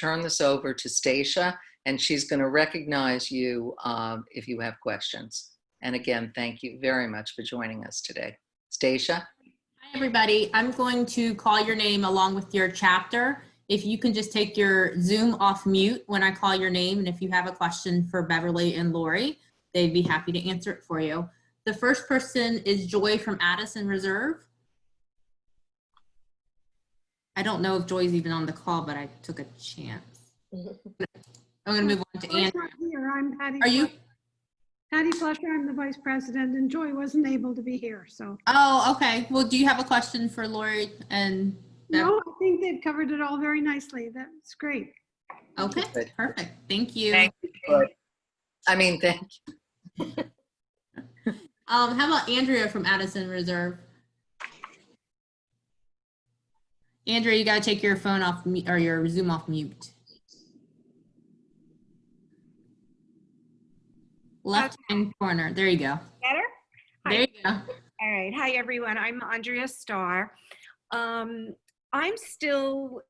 turn this over to Stacia, and she's going to recognize you if you have questions. And again, thank you very much for joining us today. Stacia? Hi, everybody. I'm going to call your name along with your chapter. If you can just take your Zoom off mute when I call your name, and if you have a question for Beverly and Lori, they'd be happy to answer it for you. The first person is Joy from Addison Reserve. I don't know if Joy's even on the call, but I took a chance. I'm going to move on to Andrew. Here, I'm Patty. Are you? Patty Fletcher, I'm the vice president, and Joy wasn't able to be here, so. Oh, okay. Well, do you have a question for Lori and Beverly? No, I think they've covered it all very nicely. That's great. Okay, perfect. Thank you. Thank you. I mean, thank you. How about Andrea from Addison Reserve? Andrea, you gotta take your phone off mute or your Zoom off mute. Left hand corner. There you go. Better? There you go. All right. Hi, everyone. I'm Andrea Starr. I'm still,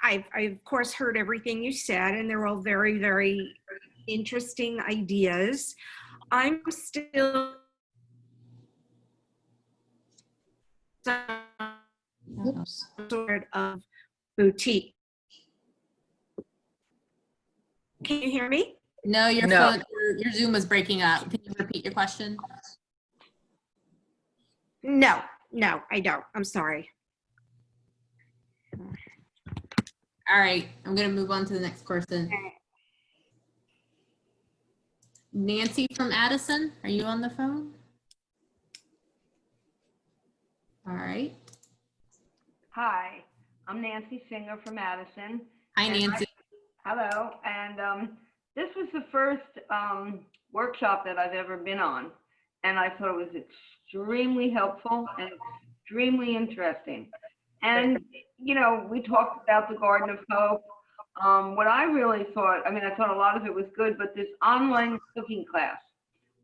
I of course heard everything you said, and they're all very, very interesting ideas. I'm still some sort of boutique. Can you hear me? No, your No. phone, your Zoom is breaking up. Can you repeat your question? No, I don't. I'm sorry. All right, I'm gonna move on to the next person. Nancy from Addison, are you on the phone? All right. Hi, I'm Nancy Singer from Addison. Hi, Nancy. Hello, and this was the first workshop that I've ever been on, and I thought it was extremely helpful and extremely interesting. And, you know, we talked about the Garden of Hope. What I really thought, I mean, I thought a lot of it was good, but this online cooking class,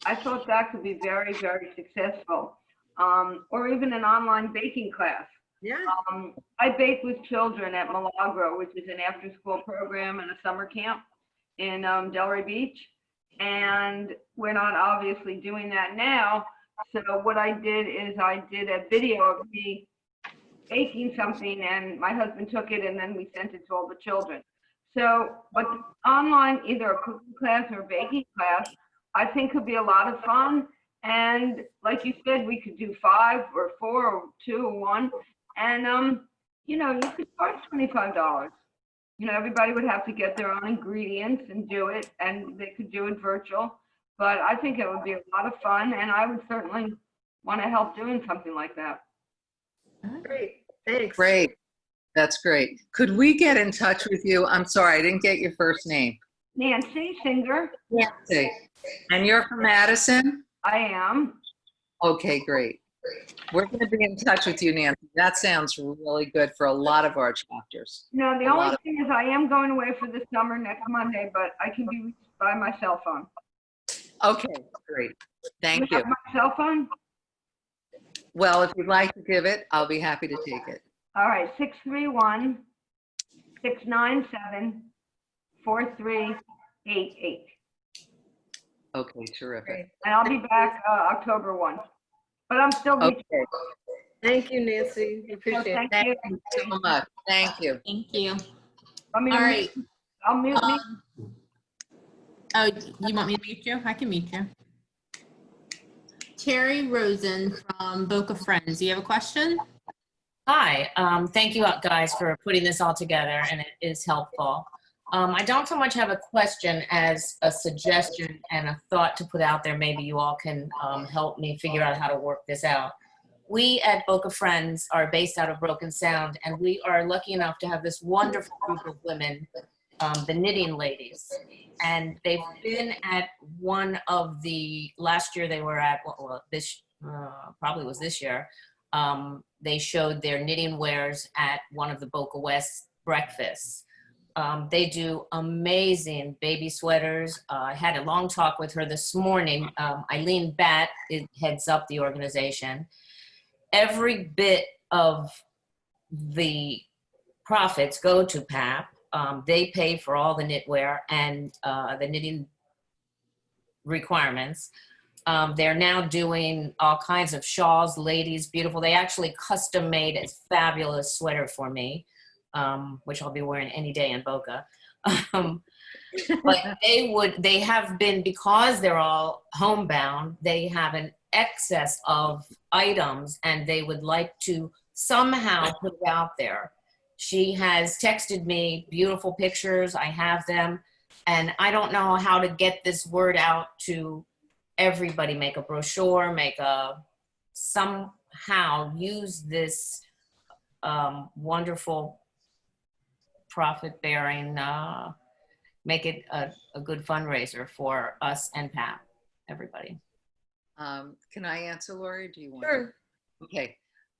I thought that could be very, very successful. Or even an online baking class. Yeah. I bake with children at Milagro, which is an after-school program and a summer camp in Delray Beach. And we're not obviously doing that now. So what I did is I did a video of me baking something, and my husband took it, and then we sent it to all the children. So, but online, either a cooking class or a baking class, I think could be a lot of fun. And like you said, we could do 5 or 4 or 2 or 1. And, you know, you could charge $25. You know, everybody would have to get their own ingredients and do it, and they could do it virtual. But I think it would be a lot of fun, and I would certainly want to help doing something like that. Great. Thanks. Great. That's great. Could we get in touch with you? I'm sorry, I didn't get your first name. Nancy Singer. Nancy. And you're from Addison? I am. Okay, great. We're going to be in touch with you, Nancy. That sounds really good for a lot of our chapters. No, the only thing is I am going away for the summer next Monday, but I can be reached by my cell phone. Okay, great. Thank you. Have my cell phone? Well, if you'd like to give it, I'll be happy to take it. All right, 631-697-4388. Okay, terrific. And I'll be back October 1. But I'm still reaching. Okay, Thank you, Nancy. We So appreciate it. thank you. thank you so much. Thank you. Thank you. I mean, All right. I'll mute me. Oh, you want me to meet you? I can meet you. Terry Rosen from Boca Friends. Do you have a question? Hi, thank you guys for putting this all together, and it is helpful. I don't so much have a question as a suggestion and a thought to put out there. Maybe you all can help me figure out how to work this out. We at Boca Friends are based out of Broken Sound, and we are lucky enough to have this wonderful group of women, the Knitting Ladies. And they've been at one of the, last year they were at, well this probably was this year, they showed their knitting wares at one of the Boca West breakfasts. They do amazing baby sweaters. I had a long talk with her this morning. Eileen Batt heads up the organization. Every bit of the profits go to PAP. They pay for all the knitwear and the knitting requirements. They're now doing all kinds of shawls, ladies, beautiful. They actually custom made a fabulous sweater for me, which I'll be wearing any day in Boca. But they have been, because they're all homebound, they have an excess of items and they would like to somehow put it out there. She has texted me beautiful pictures. I have them. And I don't know how to get this word out to everybody. Make a brochure, somehow use this wonderful profit-bearing, make it a good fundraiser for us and Pat, everybody. Can I answer, Lori? Do you want Sure. to? Okay.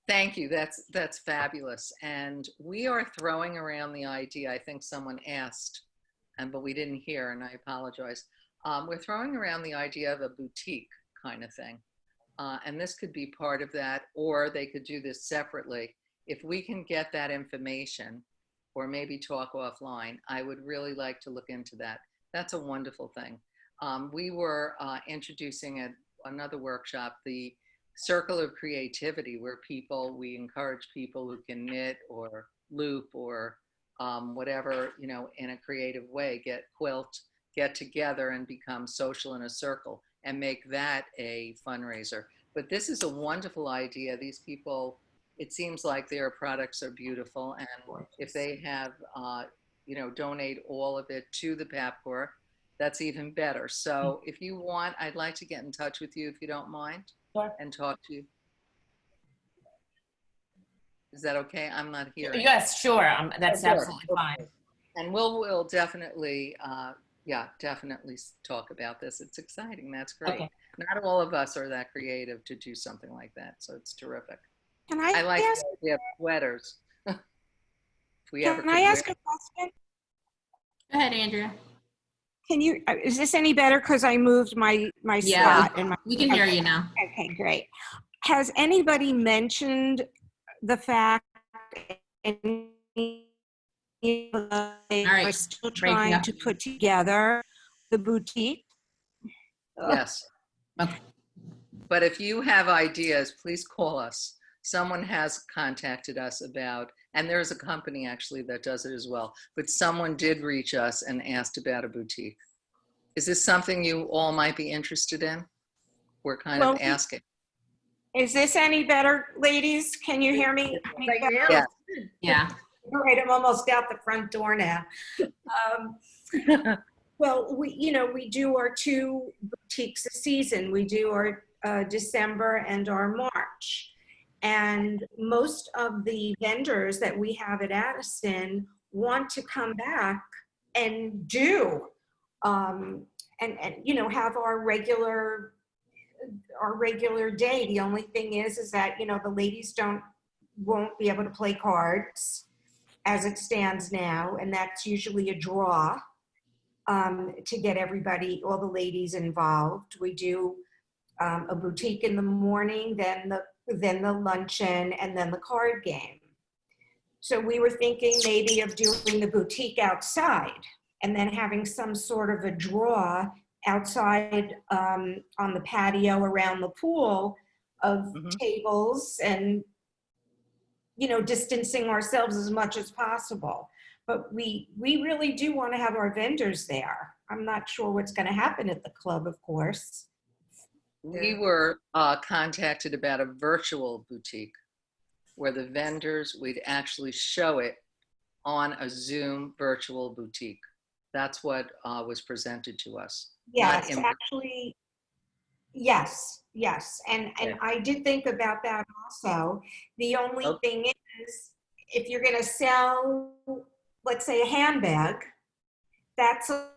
Thank you. That's fabulous. And we are throwing around the idea, I think someone asked, but we didn't hear, and I apologize. We're throwing around the idea of a boutique kind of thing. And this could be part of that, or they could do this separately. If we can get that information, or maybe talk offline, I would really like to look into that. That's a wonderful thing. We were introducing at another workshop, the Circle of Creativity, where we encourage people who can knit or loop or whatever, in a creative way, get together and become social in a circle and make that a fundraiser. But this is a wonderful idea. These people, it seems like their products are beautiful. And if they have, donate all of it to the PAP Corps, that's even better. So if you want, I'd like to get in touch with you if you don't mind. Sure. And talk to you. Is that okay? I'm not hearing. Yes, sure. That's Oh, good. absolutely fine. And we'll definitely, definitely talk about this. It's exciting. That's great. Okay. Not all of us are that creative to do something like that. So it's terrific. Can I I like ask, the idea of sweaters. If we ever can could I ask wear- a question? Go ahead, Andrea. Can you, is this any better? Because I moved my Yeah, slot. And we can hear you now. Okay, great. Has anybody mentioned the fact any of them right, are still breaking trying up. to put together the boutique? Yes. Okay. But if you have ideas, please call us. Someone has contacted us about, and there's a company actually that does it as well, but someone did reach us and asked about a boutique. Is this something you all might be interested in? We're kind of asking. Is this any better, ladies? Can you hear me? Right now? Yeah. Yeah. All right, I'm almost out the front door now. Well, we do our 2 boutiques a season. We do our December and our March. And most of the vendors that we have at Addison want to come back and do, and have our regular day. The only thing is that, the ladies won't be able to play cards as it stands now. And that's usually a draw. To get all the ladies involved. We do a boutique in the morning, then the luncheon, and then the card game. So we were thinking maybe of doing the boutique outside and then having some sort of a draw outside on the patio around the pool of tables and, distancing ourselves as much as possible. But we really do want to have our vendors there. I'm not sure what's going to happen at the club, of course. We were contacted about a virtual boutique where the vendors, we'd actually show it on a Zoom virtual boutique. That's what was presented to us. Yes, Not in- actually, yes. And Okay. I did think about that also. The only Okay. thing is, if you're going to sell, let's say, a handbag, that's a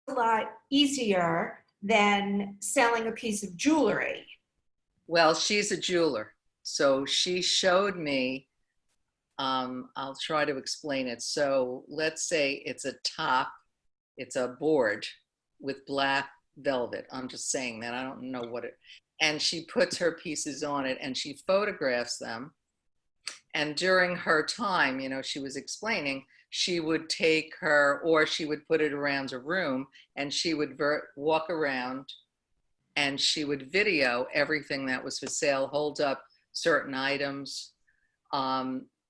lot easier than selling a piece of jewelry. Well, she's a jeweler. So she showed me, I'll try to explain it. So let's say it's a top, it's a board with black velvet. I'm just saying that, I don't know what it, and she puts her pieces on it and she photographs them. And during her time, she was explaining she would take her, or she would put it around a room, and she would walk around and she would video everything that was for sale, hold up certain items.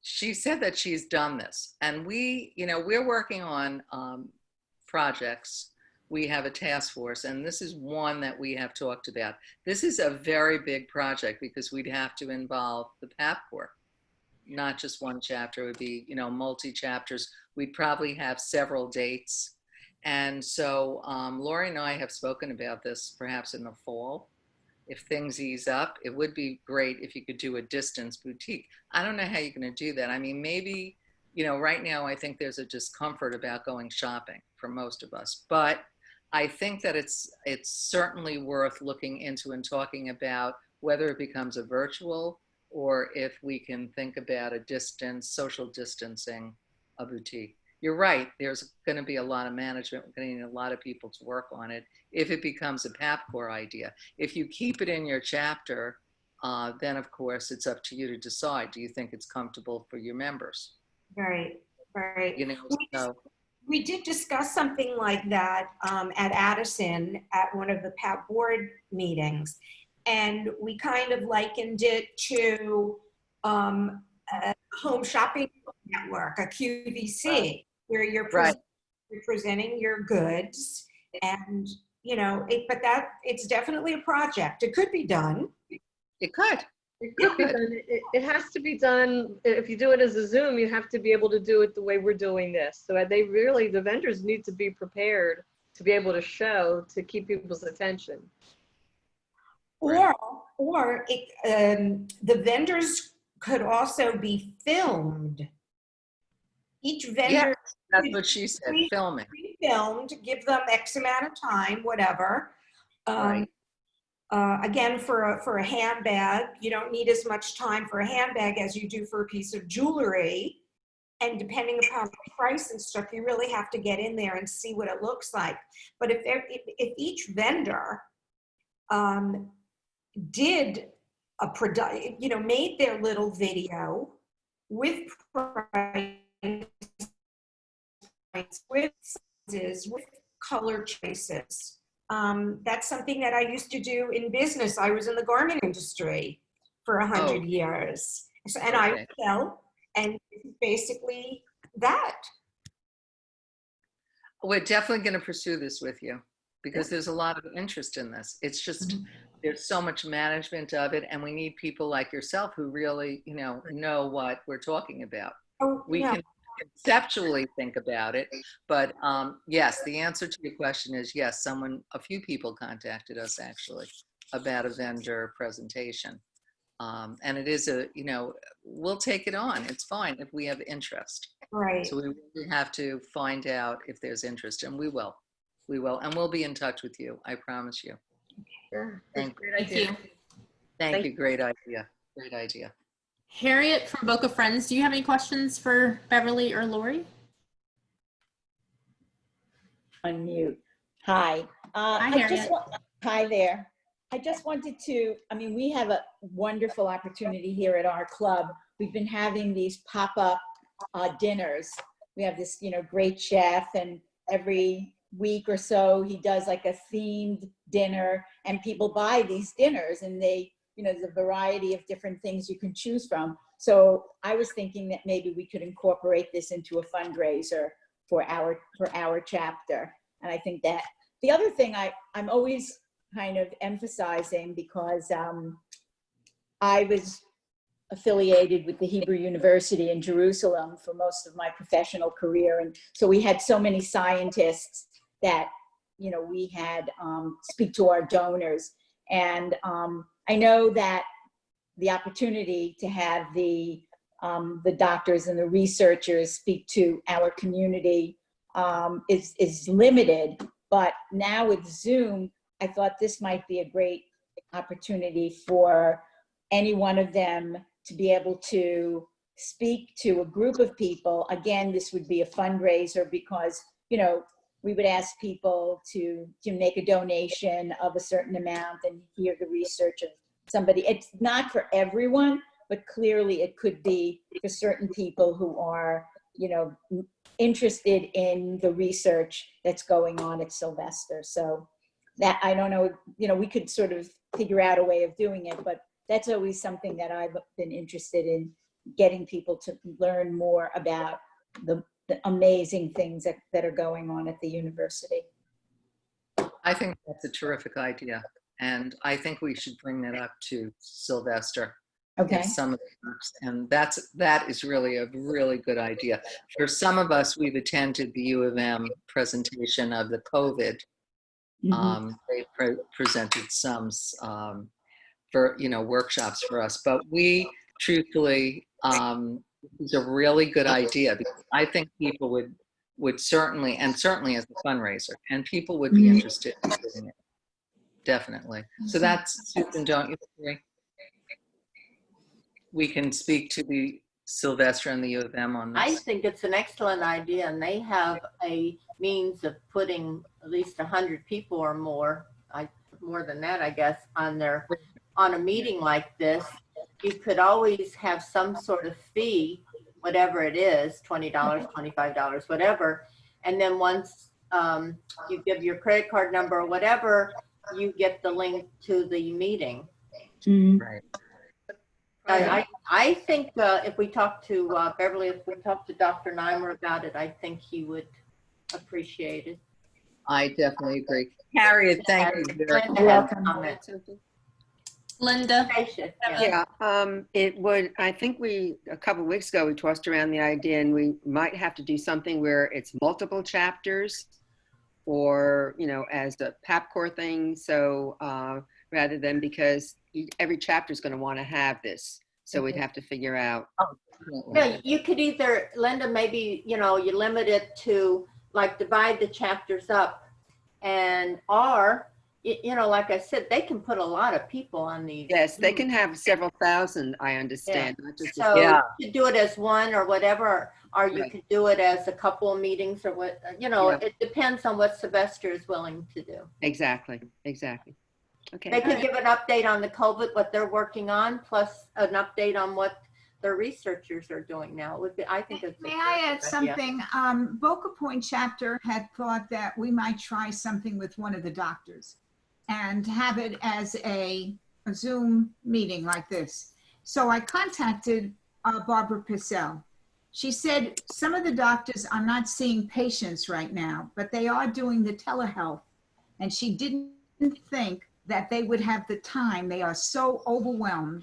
She said that she's done this, and we're working on projects. We have a task force, and this is one that we have talked about. This is a very big project because we'd have to involve the PAP Corps. Not just one chapter, it would be, multi chapters. We'd probably have several dates. And so Lori and I have spoken about this perhaps in the fall. If things ease up, it would be great if you could do a distance boutique. I don't know how you're going to do that. I mean, maybe, right now I think there's a discomfort about going shopping for most of us, but I think that it's certainly worth looking into and talking about whether it becomes a virtual, or if we can think about a social distancing, a boutique. You're right, there's going to be a lot of management. We're going to need a lot of people to work on it if it becomes a PAP Corps idea. If you keep it in your chapter, then of course it's up to you to decide. Do you think it's comfortable for your members? Right, right. So. We did discuss something like that at Addison at one of the PAP board meetings. And we kind of likened it to a home shopping network, a QVC, where you're presenting your goods. And, but it's definitely a project. It could be done. It could. It could be done. It has to be done. If you do it as a Zoom, you have to be able to do it the way we're doing this. So the vendors need to be prepared to be able to show, to keep people's attention. Or the vendors could also be filmed. Each vendor. Yeah, that's what she said, filming. Filmed, give them X amount of time, whatever. Right. Again, for a handbag, you don't need as much time for a handbag as you do for a piece of jewelry. And depending upon the price and stuff, you really have to get in there and see what it looks like. But if each vendor did made their little video with price, with sizes, with color choices. That's something that I used to do in business. I was in the garment industry for 100 years. So, and I sell, and basically that. We're definitely going to pursue this with you because there's a lot of interest in this. It's just, there's so much management of it, and we need people like yourself who really, know what we're talking about. We can conceptually think about it, but yes, the answer to your question is yes. A few people contacted us actually about a vendor presentation, and it is we'll take it on. It's fine if we have interest. Right. So we really have to find out if there's interest, and we will, and we'll be in touch with you. I promise you. Sure. Thank you. Thank you. Great idea. Great idea. Harriet from Boca Friends, do you have any questions for Beverly or Lori? Unmute. Hi. Hi, Harriet. Hi there. I just wanted to, we have a wonderful opportunity here at our club. We've been having these pop-up dinners. We have this, great chef, and every week or so he does like a themed dinner, and people buy these dinners, and they, there's a variety of different things you can choose from. So I was thinking that maybe we could incorporate this into a fundraiser for our chapter. And I think that the other thing I'm always kind of emphasizing, because I was affiliated with the Hebrew University in Jerusalem for most of my professional career. And so we had so many scientists that, we had speak to our donors. And I know that the opportunity to have the doctors and the researchers speak to our community is limited. But now with Zoom, I thought this might be a great opportunity for any one of them to be able to speak to a group of people. Again, this would be a fundraiser because, we would ask people to make a donation of a certain amount and hear the research of somebody. It's not for everyone, but clearly it could be for certain people who are interested in the research that's going on at Sylvester. So that, I don't know, we could sort of figure out a way of doing it, but that's always something that I've been interested in, getting people to learn more about the amazing things that are going on at the university. I think that's a terrific idea. And I think we should bring that up to Sylvester. Okay. In some of the groups. And that is really a really good idea. For some of us, we've attended the U of M presentation of the COVID. They presented some for workshops for us, but we truthfully, it's a really good idea, because I think people would certainly as a fundraiser, and people would be interested in doing it. Definitely. So that's, Susan, don't you agree? We can speak to the Sylvester and the U of M on this. I think it's an excellent idea, and they have a means of putting at least 100 people or more, more than that, I guess, on a meeting like this. You could always have some sort of fee, whatever it is, $20, $25, whatever. And then once you give your credit card number or whatever, you get the link to the meeting. Right. I think if we talk to Beverly, if we talk to Dr. Neimer about it, I think he would appreciate it. I definitely agree. Harriet, thank you very much. welcome. Linda. Yeah. It would, I think a couple of weeks ago, we tossed around the idea, and we might have to do something where it's multiple chapters, or, as a PAPCOR thing. So rather than, because every chapter is going to want to have this. So we'd have to figure out. Yeah, you could either, Linda, maybe, you limit it to, like, divide the chapters up, or, like I said, they can put a lot of people on these. Yes, they can have several thousand, I understand. Yeah. Not just So you could do it as one or whatever, or you could do it as a couple of meetings, or what, it depends on what Sylvester is willing to do. Exactly. Okay. They could give an update on the COVID, what they're working on, plus an update on what their researchers are doing now. It would be, I think it's. May I add something? Boca Point chapter had thought that we might try something with one of the doctors and have it as a Zoom meeting like this. So I contacted Barbara Pissell. She said some of the doctors are not seeing patients right now, but they are doing the telehealth. And she didn't think that they would have the time. They are so overwhelmed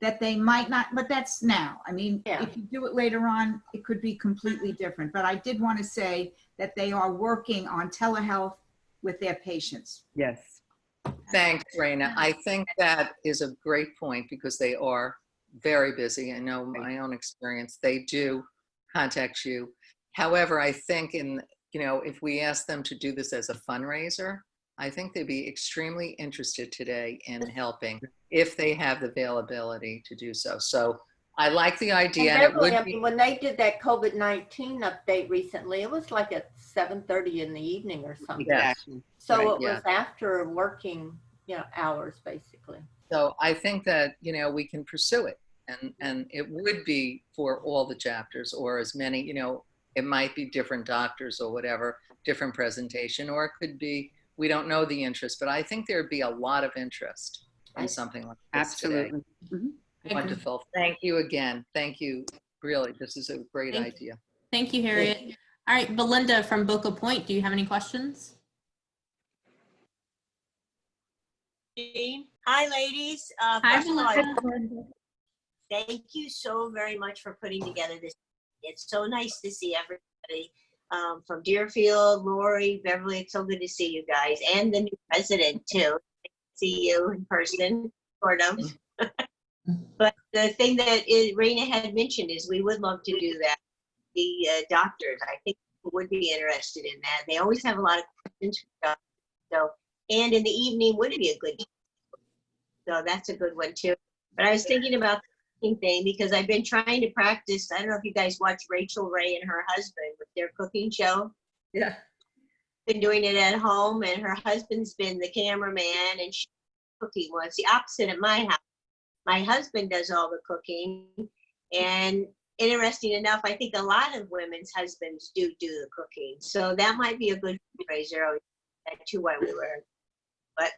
that they might not, but that's now. I mean, if you do it later on, it could be completely different. But I did want to say that they are working on telehealth with their patients. Yes. Thanks, Raina. I think that is a great point, because they are very busy. I know my own experience, they do contact you. However, I think if we ask them to do this as a fundraiser, I think they'd be extremely interested today in helping if they have the availability to do so. So I like the idea. And Beverly, I mean, when they did that COVID-19 update recently, it was like at 7:30 in the evening or something. Exactly. So Right, it was after working, hours basically. So I think that, we can pursue it, and it would be for all the chapters, or as many, it might be different doctors or whatever, different presentation, or it could be, we don't know the interest, but I think there'd be a lot of interest in something like this. Absolutely. Today. Wonderful. Thank you again. Thank you. Really, this is a great idea. Thank you, Harriet. All right, Belinda from Boca Point, do you have any questions? Hi, ladies. Hi, First of all, Belinda. thank you so very much for putting together this. It's so nice to see everybody from Deerfield, Lori, Beverly. It's so good to see you guys, and the new president too. See you in person, sort of. But the thing that Raina had mentioned is we would love to do that. The doctors, I think, would be interested in that. They always have a lot of questions for doctors. So, and in the evening would be a good. So that's a good one too. But I was thinking about the cooking thing, because I've been trying to practice. I don't know if you guys watch Rachel Ray and her husband with their cooking show. Yeah. Been doing it at home, and her husband's been the cameraman, and she's cooking. Well, it's the opposite at my house. My husband does all the cooking, and interesting enough, I think a lot of women's husbands do the cooking. So that might be a good fundraiser too while we were. But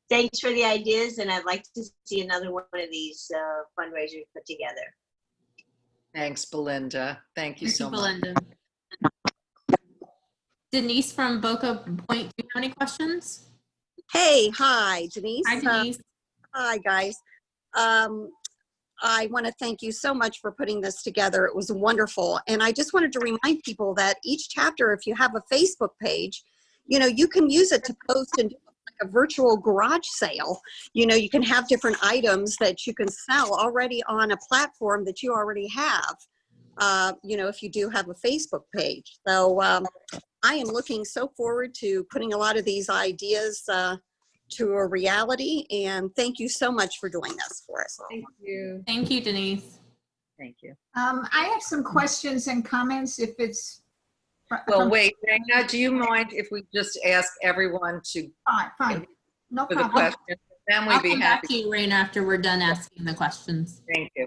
thanks for the ideas, and I'd like to see another one of these fundraisers put together. Thanks, Belinda. Thank you so much. Belinda. Denise from Boca Point, do you have any questions? Hey, hi, Denise. Hi, Denise. Hi, guys. I want to thank you so much for putting this together. It was wonderful. And I just wanted to remind people that each chapter, if you have a Facebook page, you know, you can use it to post and do like a virtual garage sale. You know, you can have different items that you can sell already on a platform that you already have, you know, if you do have a Facebook page. So I am looking so forward to putting a lot of these ideas to a reality, and thank you so much for doing this for us. Thank you. Thank you, Denise. Thank you. I have some questions and comments if it's. Well, wait, Raina, do you mind if we just ask everyone to Fine. No for the problem. questions? Then I'll we'd be come back happy. to you, Raina, after we're done asking the questions. Thank you.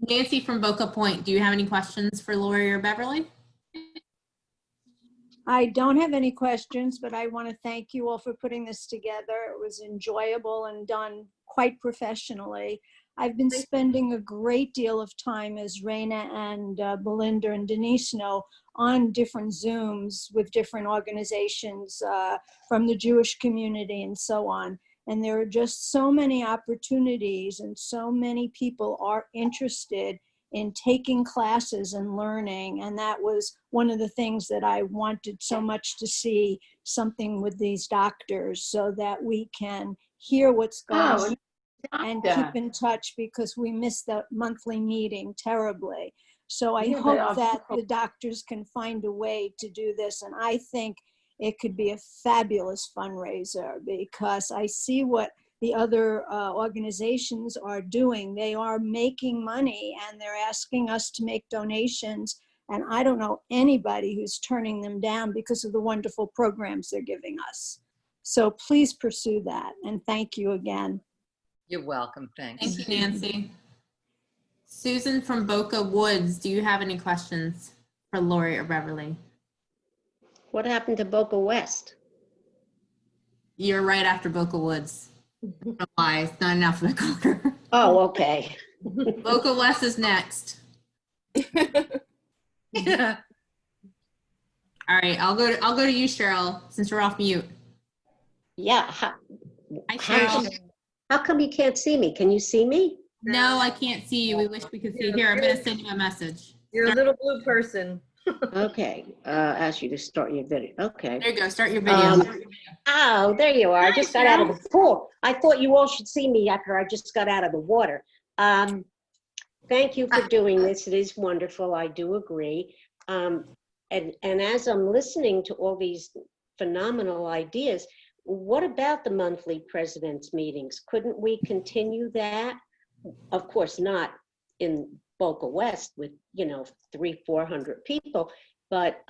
Nancy from Boca Point, do you have any questions for Lori or Beverly? I don't have any questions, but I want to thank you all for putting this together. It was enjoyable and done quite professionally. I've been spending a great deal of time, as Raina and Belinda and Denise know, on different Zooms with different organizations from the Jewish community and so on. And there are just so many opportunities, and so many people are interested in taking classes and learning. And that was one of the things that I wanted so much to see, something with these doctors, so that we can hear what's going on and keep in touch, because we missed the monthly meeting terribly. So I hope that the doctors can find a way to do this. And I think it could be a fabulous fundraiser, because I see what the other organizations are doing. They are making money, and they're asking us to make donations. And I don't know anybody who's turning them down because of the wonderful programs they're giving us. So please pursue that. And thank you again. You're welcome. Thanks. Thank you, Nancy. Susan from Boca Woods, do you have any questions for Lori or Beverly? What happened to Boca West? You're right after Boca Woods. I don't know why, it's not in alphabetical order. Oh, okay. Boca West is next. Yeah. All right, I'll go to you, Cheryl, since we're off mute. Yeah. Hi, Cheryl. How come you can't see me? Can you see me? No, I can't see you. We wish we could see you. Here, I'm going to send you a message. You're a little blue person. Okay. Ask you to start your video. Okay. There you go. Start your video. Oh, there you are. I just got out of the pool. I thought you all should see me after I just got out of the water. Thank you for doing this. It is wonderful. I do agree. And as I'm listening to all these phenomenal ideas, what about the monthly president's meetings? Couldn't we continue that? Of course, not in Boca West with, 300-400 people, but,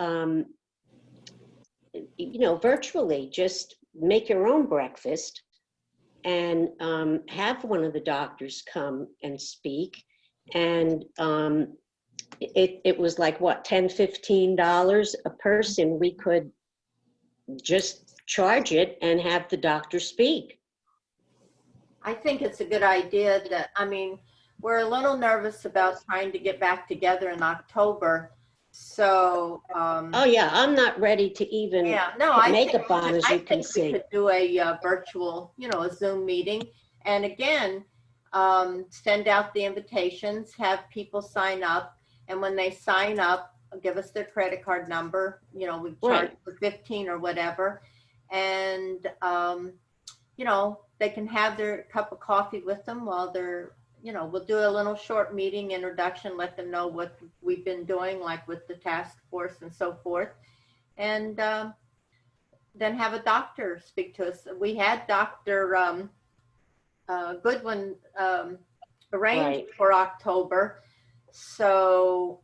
virtually just make your own breakfast and have one of the doctors come and speak. And it was like, what, $10-15 a person. We could just charge it and have the doctor speak. I think it's a good idea we're a little nervous about trying to get back together in October. So, oh yeah, I'm not ready to even put makeup on, as you can see. We could do a virtual, a Zoom meeting. And again, send out the invitations, have people sign up. And when they sign up, give us their credit card number, we charge for 15 or whatever. And, they can have their cup of coffee with them while they're, we'll do a little short meeting introduction, let them know what we've been doing, like with the task force and so forth. And then have a doctor speak to us. We had Dr. Goodwin arranged for October. So,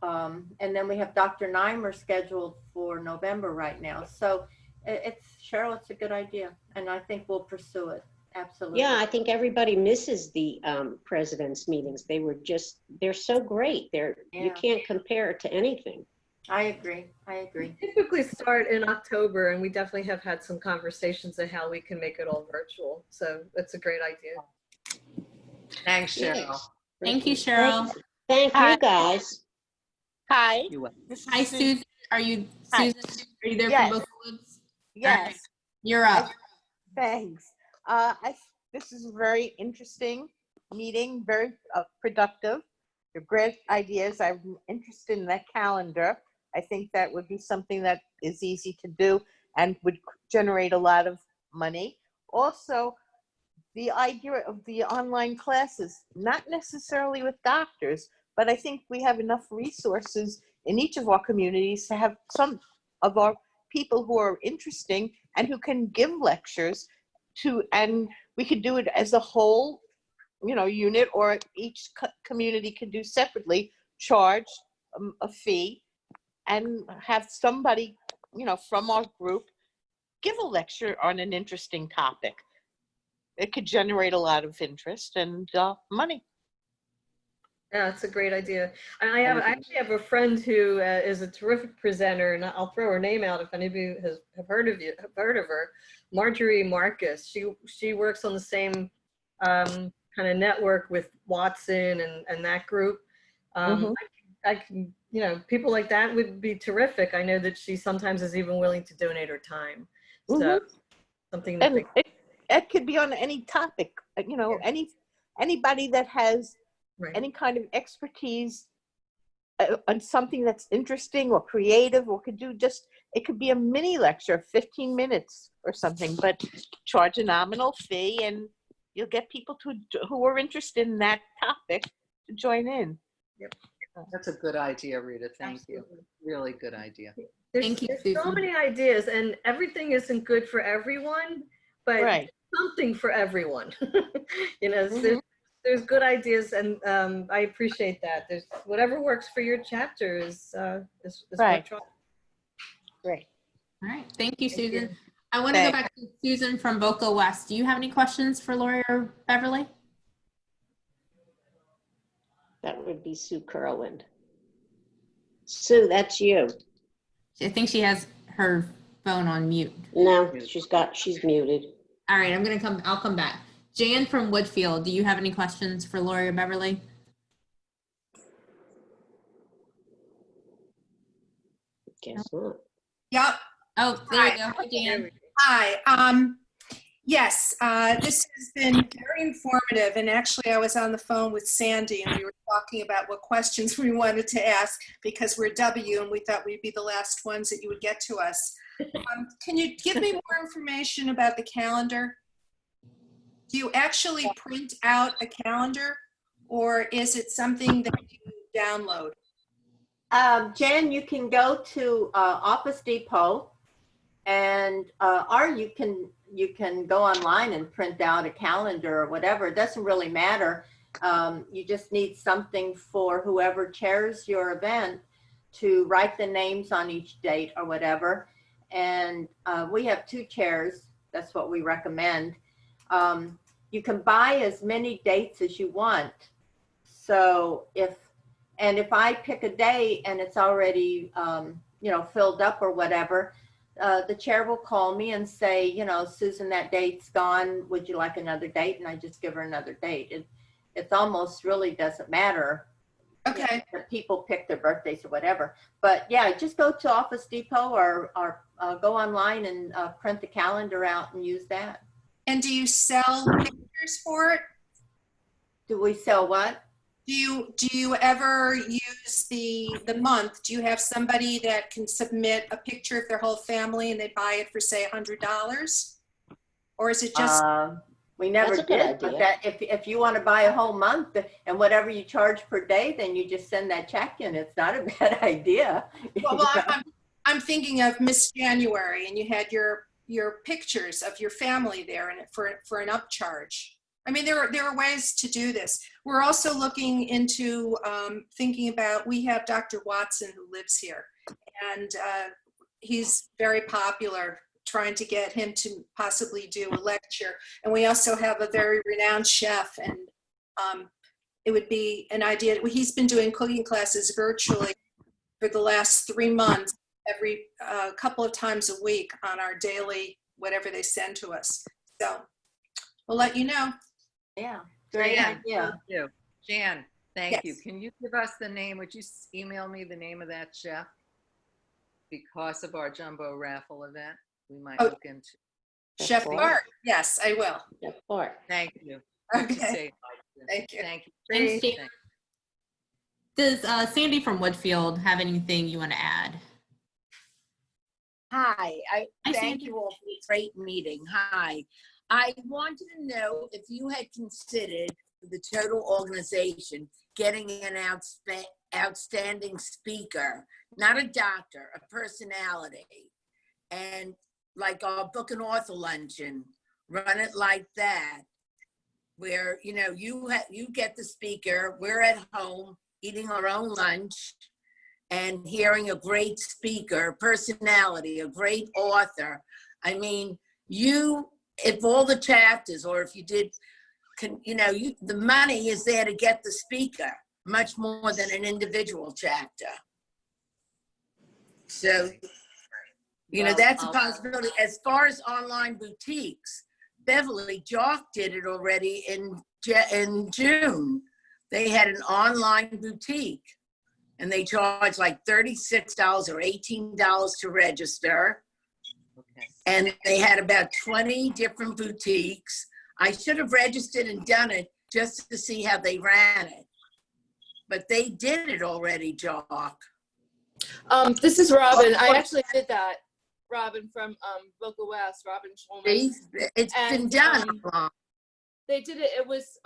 and then we have Dr. Neimer scheduled for November right now. So Cheryl, it's a good idea. And I think we'll pursue it. Absolutely. Yeah, I think everybody misses the president's meetings. They're so great. You Yeah. can't compare it to anything. I agree. I agree. We typically start in October, and we definitely have had some conversations on how we can make it all virtual. So that's a great idea. Thanks, Cheryl. Yes. Thank you, Cheryl. Thank you, guys. Hi. You will. This is Hi, Susan. Are you Hi. Susan? Are you there Yes. from Boca Woods? Yes. All right, you're up. Thanks. This is a very interesting meeting, very productive. They're great ideas. I'm interested in that calendar. I think that would be something that is easy to do and would generate a lot of money. Also, the idea of the online classes, not necessarily with doctors, but I think we have enough resources in each of our communities to have some of our people who are interesting and who can give lectures to, and we could do it as a whole, unit, or each community can do separately, charge a fee, and have somebody, from our group give a lecture on an interesting topic. It could generate a lot of interest and money. Yeah, it's a great idea. I actually have a friend who is a terrific presenter, and I'll throw her name out if any of you have heard of her. Marjorie Marcus. She works on the same kind of network with Watson and that group. I can, people like that would be terrific. I know that she sometimes is even willing to donate her time. So something to think. It could be on any topic, anybody that has any kind of expertise on something that's interesting or creative, or it could be a mini lecture, 15 minutes or something, but charge a nominal fee and you'll get people who are interested in that topic to join in. Yep. That's a good idea, Rita. Thank you. Really good idea. Thank you, There's so many ideas, and everything isn't good for everyone, but something for everyone. There's good ideas, and I appreciate that. There's whatever works for your chapter is right. Great. All right. Thank you, Susan. I want to go back to Susan from Boca West. Do you have any questions for Lori or Beverly? That would be Sue Curland. Sue, that's you. I think she has her phone on mute. No, she's muted. All right, I'll come back. Jan from Woodfield, do you have any questions for Lori or Beverly? Guess not. Yep. Oh, there you go. Hi, Jan. Hi. Yes, this has been very informative, and actually I was on the phone with Sandy and we were talking about what questions we wanted to ask because we're W and we thought we'd be the last ones that you would get to us. Can you give me more information about the calendar? Do you actually print out a calendar, or is it something that you download? Jan, you can go to Office Depot, and or you can go online and print out a calendar or whatever. It doesn't really matter. You just need something for whoever chairs your event to write the names on each date or whatever. And we have 2 chairs. That's what we recommend. You can buy as many dates as you want. So if I pick a date and it's already filled up or whatever, the chair will call me and say, Susan, that date's gone. Would you like another date? And I just give her another date. It's almost really doesn't matter. Okay. That people pick their birthdays or whatever. But yeah, just go to Office Depot or go online and print the calendar out and use that. And do you sell pictures for it? Do we sell what? Do you ever use the month? Do you have somebody that can submit a picture of their whole family and they buy it for say $100? Or is it just? We never did, but that if you want to buy a whole month and whatever you charge per day, then you just send that check in. It's not a bad idea. Well, I'm thinking of Miss January, and you had your pictures of your family there, and for an upcharge. I mean, there are ways to do this. We're also looking into thinking about. We have Dr. Watson who lives here, and he's very popular trying to get him to possibly do a lecture. And we also have a very renowned chef, and it would be an idea. He's been doing cooking classes virtually for the last 3 months, every couple of times a week on our daily, whatever they send to us. So we'll let you know. Yeah, great Jan, idea. thank you. Jan, thank you. Yes. Can you give us the name? Would you email me the name of that chef? Because of our jumbo raffle event, we might look into. Chef Bart. Yes, I will. Chef Bart. Thank you. Okay. Say hi. Thank you. Thank you. Thanks, Steve. Thank Does Sandy from Woodfield have anything you want to add? Hi, Hi, thank Sandy. you all for the great meeting. Hi. I wanted to know if you had considered the total organization getting an outstanding speaker, not a doctor, a personality, and like our book and author luncheon, run it like that, where you get the speaker, we're at home eating our own lunch and hearing a great speaker, personality, a great author. I mean, if all the chapters, or if you did, the money is there to get the speaker, much more than an individual chapter. So, that's a possibility. As far as online boutiques, Beverly Jock did it already in June. They had an online boutique, and they charged like $36 or $18 to register. Okay. And they had about 20 different boutiques. I should have registered and done it just to see how they ran it. But they did it already, Jock. This is Robin. I actually did that. Robin from Boca West, Robin Schulman. It's been done. They did it. It was,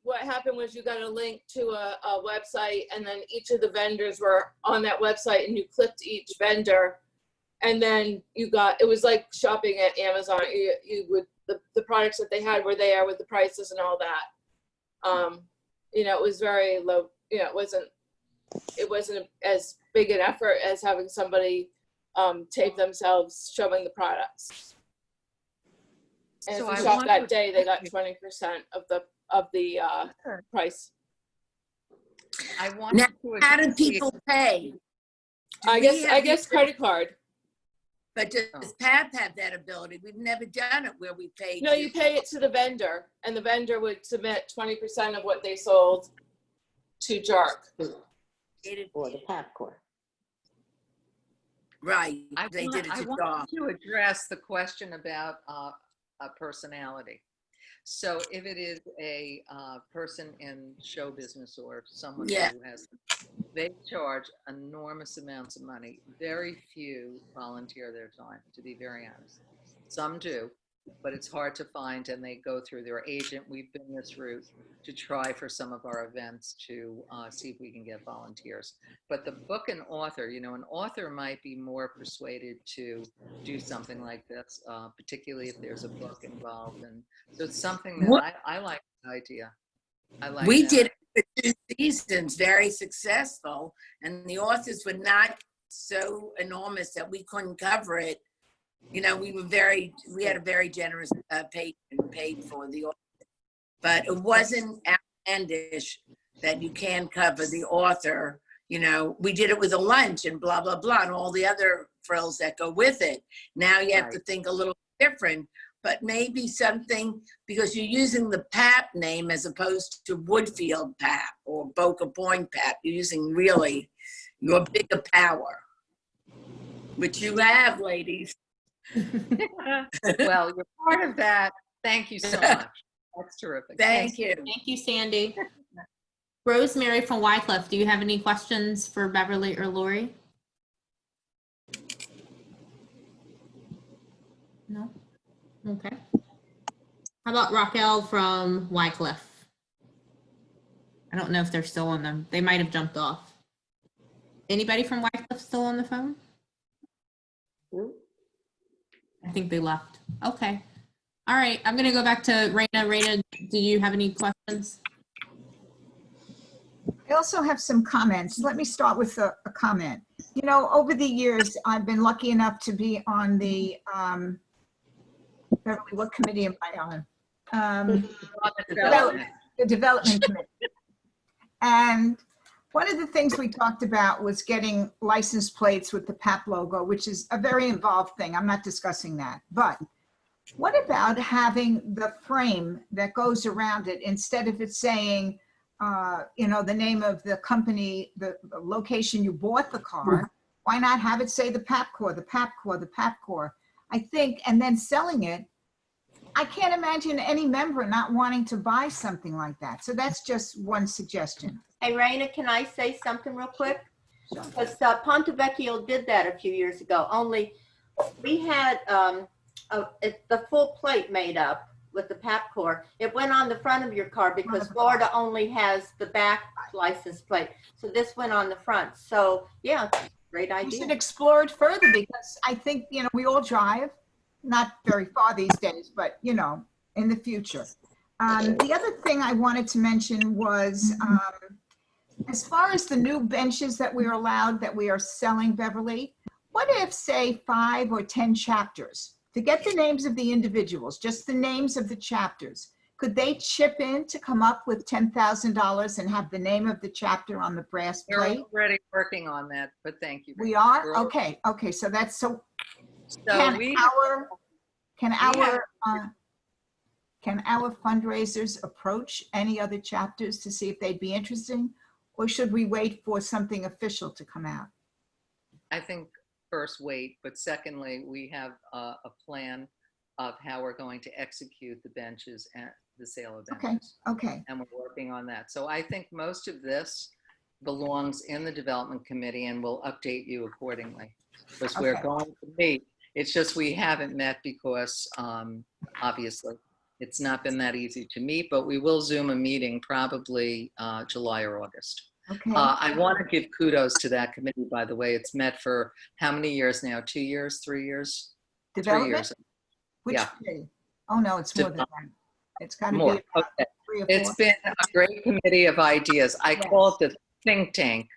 what happened was you got a link to a website, and then each of the vendors were on that website, and you clicked each vendor, and then it was like shopping at Amazon. You would, the products that they had were there with the prices and all that. It was very low, it wasn't as big an effort as having somebody tape themselves showing the products. And So if I you shop want that to- day, they got 20% of the price. I wanted Now, to how do address people pay? I guess credit card. But does PAP have that ability? We've never done it where we pay. No, you pay it to the vendor, and the vendor would submit 20% of what they sold to JARC. Or the popcorn. Right, I they want- did it I to wanted JARC. to address the question about a personality. So if it is a person in show business or someone Yeah. who has, they charge enormous amounts of money. Very few volunteer their time, to be very honest. Some do, but it's hard to find, and they go through their agent. We've been this route to try for some of our events to see if we can get volunteers. But the book and author, an author might be more persuaded to do something like this, particularly if there's a book involved. And so it's something that I like the idea. I like We that. did it for 2 seasons, very successful, and the authors were not so enormous that we couldn't cover it. We had a very generous patron paid for the author, but it wasn't outlandish that you can cover the author. We did it with a lunch and blah, blah, blah, and all the other frills that go with it. Now you have to think a little different, but maybe something, because you're using the PAP name as opposed to Woodfield PAP or Boca Point PAP. You're using really your bigger power, which you have, ladies. Well, you're part of that. Thank you so much. That's terrific. Thank you. Thank you, Sandy. Rosemary from Wycliffe, do you have any questions for Beverly or Lori? No? Okay. How about Raquel from Wycliffe? I don't know if they're still on them. They might have jumped off. Anybody from Wycliffe still on the phone? I think they left. Okay. All right. I'm going to go back to Raina. Raina, do you have any questions? I also have some comments. Let me start with a comment. Over the years, I've been lucky enough to be on the Beverly, what committee am I on? Development. The development committee. And one of the things we talked about was getting license plates with the PAP logo, which is a very involved thing. I'm not discussing that. But what about having the frame that goes around it instead of it saying, the name of the company, the location you bought the car? Why not have it say the PAP Corps, the PAP Corps, the PAP Corps? I think, and then selling it. I can't imagine any member not wanting to buy something like that. So that's just one suggestion. Hey, Raina, can I say something real quick? Because Ponte Vecchio did that a few years ago, only we had the full plate made up with the PAP Corps. It went on the front of your car because Florida only has the back license plate. So this went on the front. So yeah, great idea. You should explore it further because I think, we all drive, not very far these days, but in the future. The other thing I wanted to mention was, as far as the new benches that we are selling, Beverly, what if, say, 5 or 10 chapters? Forget the names of the individuals, just the names of the chapters. Could they chip in to come up with $10,000 and have the name of the chapter on the brass plate? We're already working on that, but thank you. We are? Okay. So that's so. Can our fundraisers approach any other chapters to see if they'd be interesting, or should we wait for something official to come out? I think first wait, but secondly, we have a plan of how we're going to execute the benches and the sale of benches. Okay. And we're working on that. So I think most of this belongs in the development committee, and we'll update you accordingly because we're going to meet. It's just we haven't met because obviously it's not been that easy to meet, but we will Zoom a meeting probably July or August. Okay. I want to give kudos to that committee, by the way. It's met for how many years now? 2 years, 3 years? Development? 3 years. Which Yeah. committee? Oh, no, it's more than that. It's got to More. be Okay. 3 or 4. It's been a great committee of ideas. I call it the think tank,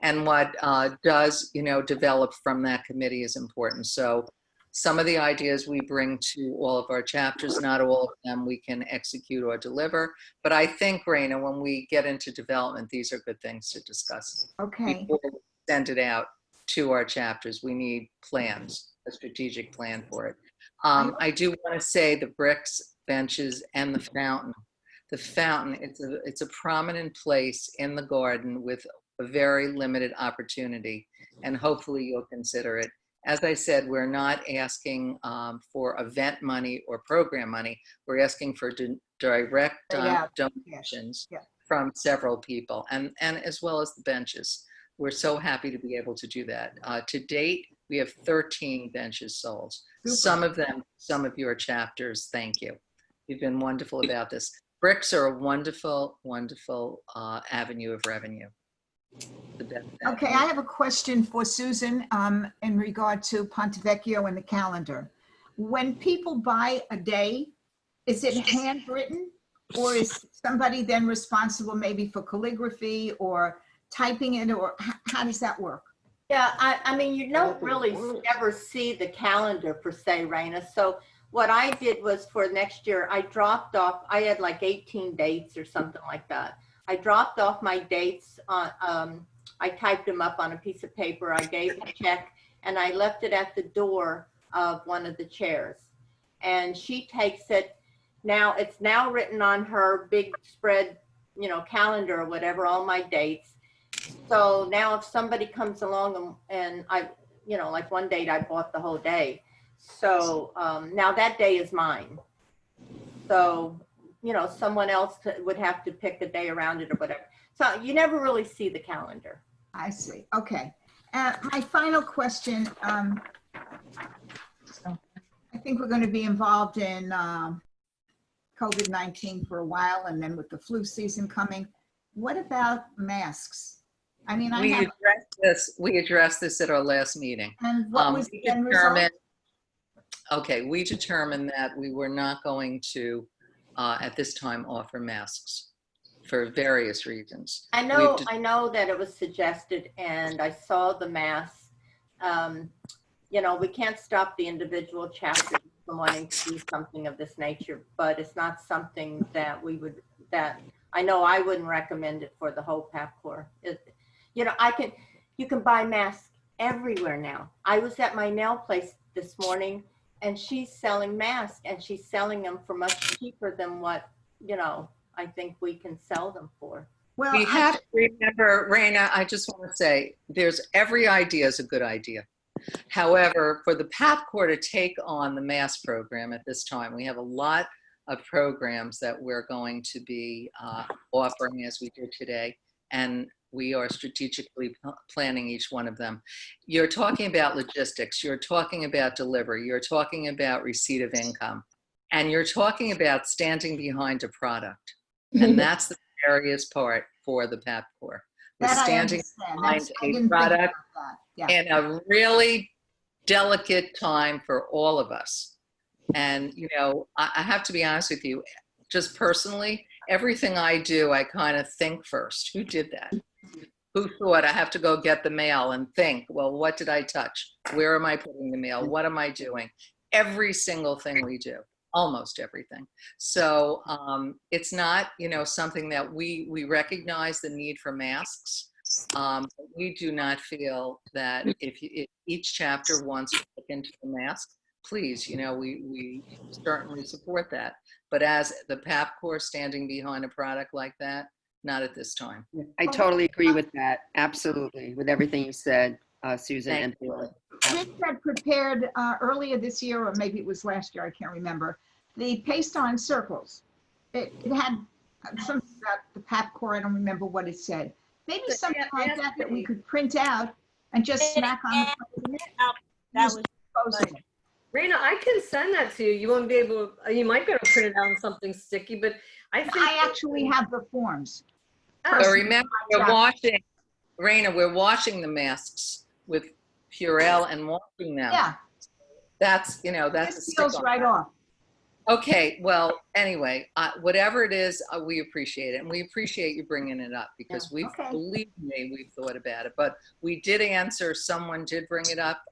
and what does develop from that committee is important. So some of the ideas we bring to all of our chapters, not all of them we can execute or deliver, but I think, Raina, when we get into development, these are good things to discuss. Okay. Before we send it out to our chapters, we need plans, a strategic plan for it. I do want to say the bricks, benches, and the fountain. The fountain, it's a prominent place in the garden with a very limited opportunity, and hopefully you'll consider it. As I said, we're not asking for event money or program money. We're asking for direct donations from several people, and as well as the benches. We're so happy to be able to do that. To date, we have 13 benches sold. Super. Some of them, some of your chapters, thank you. You've been wonderful about this. Bricks are a wonderful, wonderful avenue of revenue. Okay, I have a question for Susan in regard to Ponte Vecchio and the calendar. When people buy a day, is it handwritten, or is somebody then responsible maybe for calligraphy or typing it, or how does that work? Yeah, I mean, you don't really ever see the calendar per se, Raina. So what I did was for next year, I dropped off, I had like 18 dates or something like that. I dropped off my dates on, I typed them up on a piece of paper. I gave a check and I left it at the door of one of the chairs. And she takes it. Now it's now written on her big spread, calendar or whatever, all my dates. So now if somebody comes along and I, like one date I bought the whole day. So now that day is mine. So, someone else would have to pick a day around it or whatever. So you never really see the calendar. I see. Okay. My final question, I think we're going to be involved in COVID-19 for a while, and then with the flu season coming, what about masks? I mean, we addressed this at our last meeting. And what was the end result? Okay, we determined that we were not going to, at this time, offer masks for various reasons. I know that it was suggested, and I saw the masks. We can't stop the individual chapters from wanting to do something of this nature, but it's not something that that I know I wouldn't recommend it for the whole PAP Corps. You know, you can buy masks everywhere now. I was at my nail place this morning and she's selling masks and she's selling them for much cheaper than what, you know, I think we can sell them for. Well, We have to remember, Raina, I just want to say, every idea is a good idea. However, for the PAP Corps to take on the mass program at this time, we have a lot of programs that we're going to be offering as we do today, and we are strategically planning each one of them. You're talking about logistics, you're talking about delivery, you're talking about receipt of income, and you're talking about standing behind a product. And that's the scariest part for the PAP Corps. We're That I standing understand. behind I a didn't think about product that. Yeah. in a really delicate time for all of us. And, you know, I have to be honest with you, just personally, everything I do, I kind of think first. Who did that? Who thought I have to go get the mail and think, well, what did I touch? Where am I putting the mail? What am I doing? Every single thing we do, almost everything. So it's not, you know, something that we recognize the need for masks. We do not feel that if each chapter wants to look into the mask, please, you know, we certainly support that. But as the PAP Corps standing behind a product like that, not at this time. I totally agree with that. Absolutely. With everything you said, Susan and Bill. Chris had prepared earlier this year, or maybe it was last year, I can't remember, the paste-on circles. It had something about the PAP Corps, I don't remember what it said. Maybe something like that we could print out and just smack on the That was Raina, I can send that to you. You won't be able to, you might be able to print it out on something sticky, but I think I actually have the forms. So remember, we're washing, Raina, we're washing the masks with Purell and washing them. Yeah. That's, you know, that's a It stick peels on right that. off. Okay, well, anyway, whatever it is, we appreciate it. And we appreciate you bringing it up because believe me, we've thought about it. But we did answer, someone did bring it up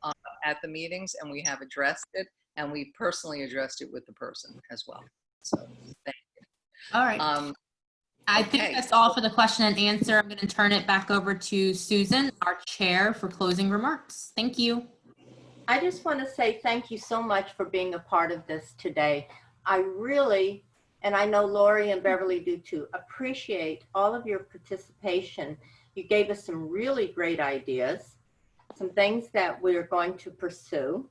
at the meetings and we have addressed it. And we personally addressed it with the person as well. So thank you. All right. I think that's all for the question and answer. I'm going to turn it back over to Susan, our chair, for closing remarks. Thank you. I just want to say thank you so much for being a part of this today. I really, and I know Lori and Beverly do too, appreciate all of your participation. You gave us some really great ideas, some things that we're going to pursue.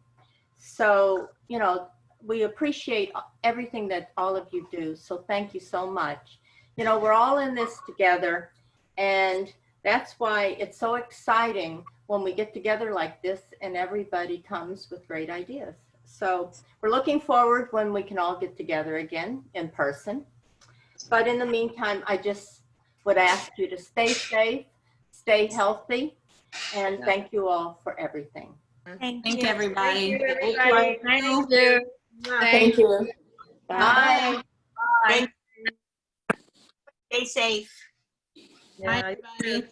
So, you know, we appreciate everything that all of you do. So thank you so much. You know, we're all in this together, and that's why it's so exciting when we get together like this and everybody comes with great ideas. So we're looking forward when we can all get together again in person. But in the meantime, I just would ask you to stay safe, stay healthy, and thank you all for everything. Thank you, everybody. Thank you. Thank you. Bye. Bye. Stay safe. Bye, everybody.